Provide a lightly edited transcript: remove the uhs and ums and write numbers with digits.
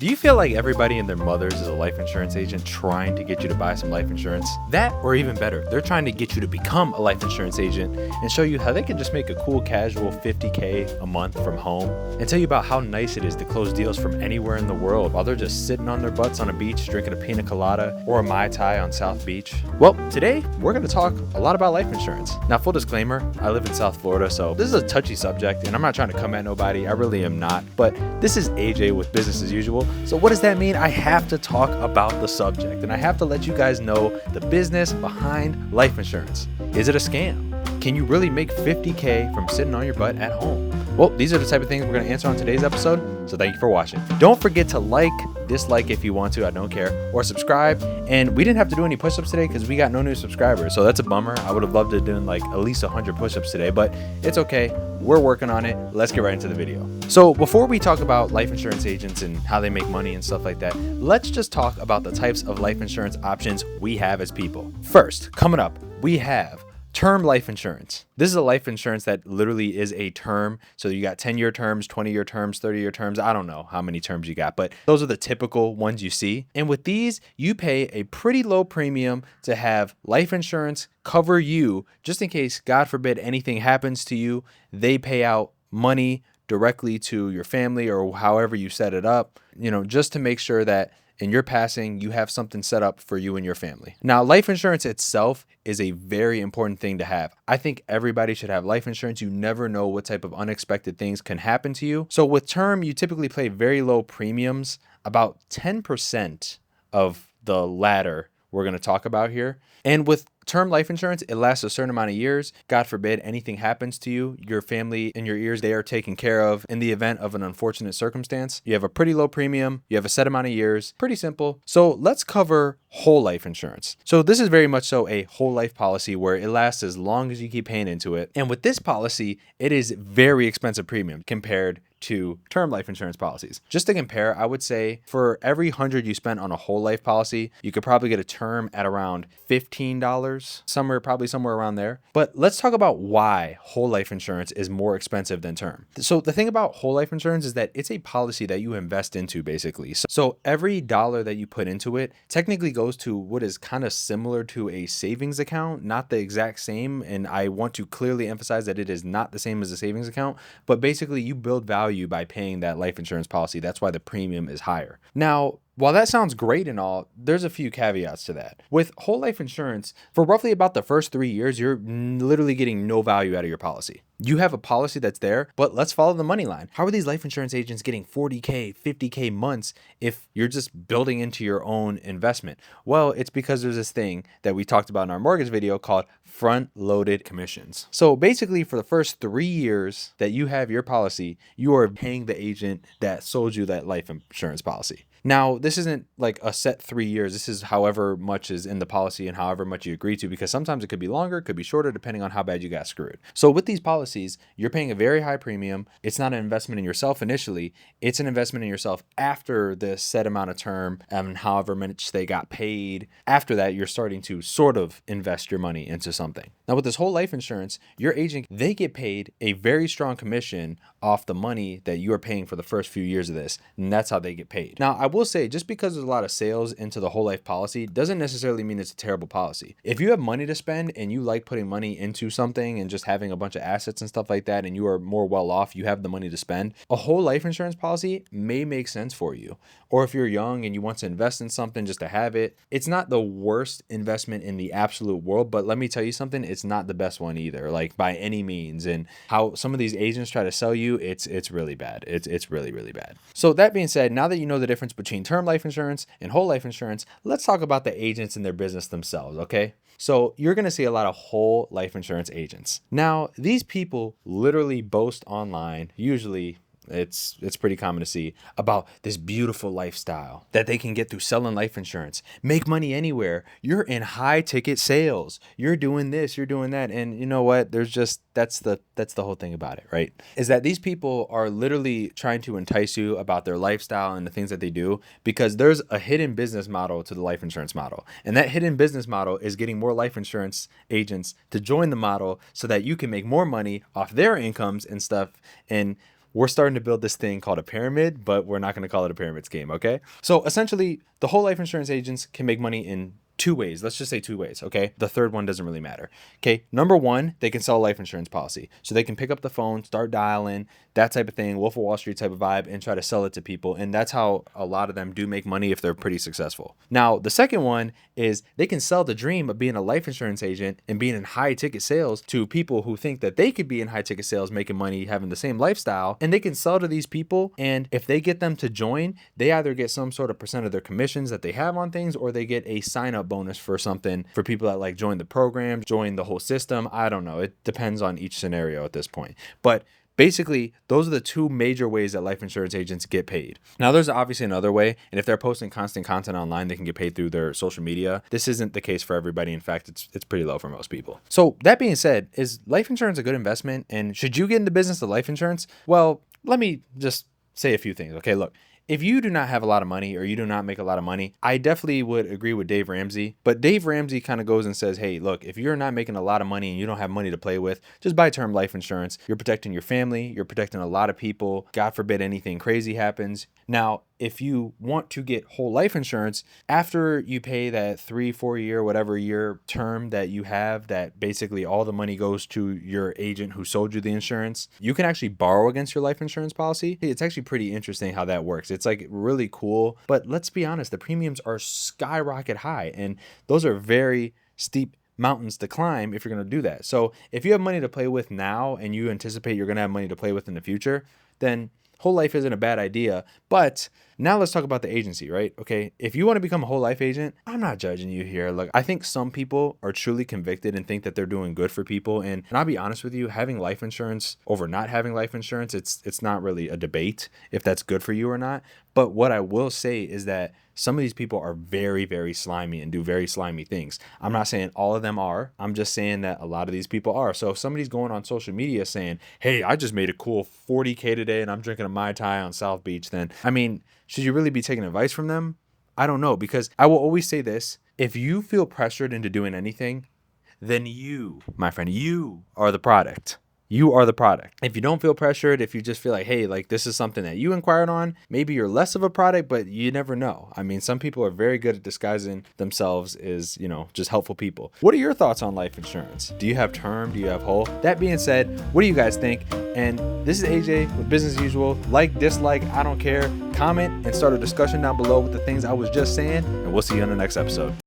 Do you feel like everybody and their mothers is a life insurance agent trying to get you to buy some life insurance? That, or even better, they're trying to get you to become a life insurance agent and show you how they can just make a cool casual $50K a month from home and tell you about how nice it is to close deals from anywhere in the world while they're just sitting on their butts on a beach drinking a Piña Colada or a Mai Tai on South Beach. Well, today we're going to talk a lot about life insurance. Now, full disclaimer, I live in South Florida, so this is a touchy subject and I'm not trying to come at nobody. I really am not, but this is AJ with Business as Usual. So what does that mean? I have to talk about the subject and I have to let you guys know the business behind life insurance. Is it a scam? Can you really make $50K from sitting on your butt at home? Well, these are the type of things we're going to answer on today's episode, so thank you for watching. Don't forget to like, dislike if you want to, I don't care, or subscribe. And we didn't have to do any push-ups today because we got no new subscribers, so that's a bummer. I would have loved to do like at least 100 push-ups today, but it's okay. We're working on it. Let's get right into the video. So before we talk about life insurance agents and how they make money and stuff like that, let's just talk about the types of life insurance options we have as people. First, coming up, we have term life insurance. This is a life insurance that literally is a term. So you got 10-year terms, 20-year terms, 30-year terms. I don't know how many terms you got, but those are the typical ones you see. And with these, you pay a pretty low premium to have life insurance cover you just in case, God forbid, anything happens to you. They pay out money directly to your family or however you set it up, just to make sure that in your passing, you have something set up for you and your family. Now, life insurance itself is a very important thing to have. I think everybody should have life insurance. You never know what type of unexpected things can happen to you. So with term, you typically pay very low premiums, about 10% of the latter we're going to talk about here. And with term life insurance, it lasts a certain amount of years. God forbid anything happens to you, your family and your ears, they are taken care of in the event of an unfortunate circumstance. You have a pretty low premium. You have a set amount of years. Pretty simple. So let's cover whole life insurance. So this is very much so a whole life policy where it lasts as long as you keep paying into it. And with this policy, it is very expensive premium compared to term life insurance policies. Just to compare, I would say for every 100 you spend on a whole life policy, you could probably get a term at around $15, somewhere around there. But let's talk about why whole life insurance is more expensive than term. So the thing about whole life insurance is that it's a policy that you invest into basically. So every dollar that you put into it technically goes to what is kind of similar to a savings account, not the exact same. And I want to clearly emphasize that it is not the same as a savings account, but basically you build value by paying that life insurance policy. That's why the premium is higher. Now, while that sounds great and all, there's a few caveats to that. With whole life insurance, for roughly about the first 3 years, you're literally getting no value out of your policy. You have a policy that's there, but let's follow the money line. How are these life insurance agents getting 40K, 50K months if you're just building into your own investment? Well, it's because there's this thing that we talked about in our mortgage video called front-loaded commissions. So basically for the first 3 years that you have your policy, you are paying the agent that sold you that life insurance policy. Now, this isn't like a set 3 years. This is however much is in the policy and however much you agree to, because sometimes it could be longer, it could be shorter, depending on how bad you got screwed. So with these policies, you're paying a very high premium. It's not an investment in yourself initially. It's an investment in yourself after the set amount of term and however much they got paid. After that, you're starting to sort of invest your money into something. Now, with this whole life insurance, your agent, they get paid a very strong commission off the money that you are paying for the first few years of this. And that's how they get paid. Now, I will say, just because there's a lot of sales into the whole life policy doesn't necessarily mean it's a terrible policy. If you have money to spend and you like putting money into something and just having a bunch of assets and stuff like that, and you are more well off, you have the money to spend, a whole life insurance policy may make sense for you. Or if you're young and you want to invest in something just to have it, it's not the worst investment in the absolute world, but let me tell you something, it's not the best one either, like by any means. And how some of these agents try to sell you, it's really bad. It's really, really bad. So that being said, now that you know the difference between term life insurance and whole life insurance, let's talk about the agents and their business themselves, okay? So you're going to see a lot of whole life insurance agents. Now, these people literally boast online, usually it's pretty common to see, about this beautiful lifestyle that they can get through selling life insurance. Make money anywhere. You're in high ticket sales. You're doing this, you're doing that. And you know what? That's the whole thing about it, right? Is that these people are literally trying to entice you about their lifestyle and the things that they do, because there's a hidden business model to the life insurance model. And that hidden business model is getting more life insurance agents to join the model so that you can make more money off their incomes and stuff. And we're starting to build this thing called a pyramid, but we're not going to call it a pyramid scheme, okay? So essentially, the whole life insurance agents can make money in two ways. Let's just say two ways, okay? The third one doesn't really matter. Okay, number one, they can sell a life insurance policy. So they can pick up the phone, start dialing, that type of thing, Wolf of Wall Street type of vibe, and try to sell it to people. And that's how a lot of them do make money if they're pretty successful. Now, the second one is they can sell the dream of being a life insurance agent and being in high ticket sales to people who think that they could be in high ticket sales, making money, having the same lifestyle. And they can sell to these people. And if they get them to join, they either get some sort of percent of their commissions that they have on things, or they get a sign up bonus for something for people that like join the program, join the whole system. I don't know. It depends on each scenario at this point. But basically, those are the two major ways that life insurance agents get paid. Now, there's obviously another way, and if they're posting constant content online, they can get paid through their social media. This isn't the case for everybody. In fact, it's pretty low for most people. So that being said, is life insurance a good investment? And should you get into business of life insurance? Well, let me just say a few things. Okay, look. If you do not have a lot of money or you do not make a lot of money, I definitely would agree with Dave Ramsey. But Dave Ramsey kind of goes and says, hey, look, if you're not making a lot of money and you don't have money to play with, just buy term life insurance. You're protecting your family. You're protecting a lot of people. God forbid anything crazy happens. Now, if you want to get whole life insurance, after you pay that 3-4 year, whatever year term that you have, that basically all the money goes to your agent who sold you the insurance, you can actually borrow against your life insurance policy. It's actually pretty interesting how that works. It's like really cool, but let's be honest, the premiums are skyrocket high, and those are very steep mountains to climb if you're going to do that. So if you have money to play with now and you anticipate you're going to have money to play with in the future, then whole life isn't a bad idea. But now let's talk about the agency, right? Okay, if you want to become a whole life agent, I'm not judging you here. Look, I think some people are truly convicted and think that they're doing good for people. And I'll be honest with you, having life insurance over not having life insurance, it's not really a debate if that's good for you or not. But what I will say is that some of these people are very, very slimy and do very slimy things. I'm not saying all of them are. I'm just saying that a lot of these people are. So if somebody's going on social media saying, hey, I just made a cool 40K today and I'm drinking a Mai Tai on South Beach, then, I mean, should you really be taking advice from them? I don't know, because I will always say this. If you feel pressured into doing anything, then you, my friend, you are the product. You are the product. If you don't feel pressured, if you just feel like, hey, like this is something that you inquired on, maybe you're less of a product, but you never know. I mean, some people are very good at disguising themselves as, just helpful people. What are your thoughts on life insurance? Do you have term? Do you have whole? That being said, what do you guys think? And this is AJ with Business as Usual. Like, dislike, I don't care. Comment and start a discussion down below with the things I was just saying, and we'll see you on the next episode.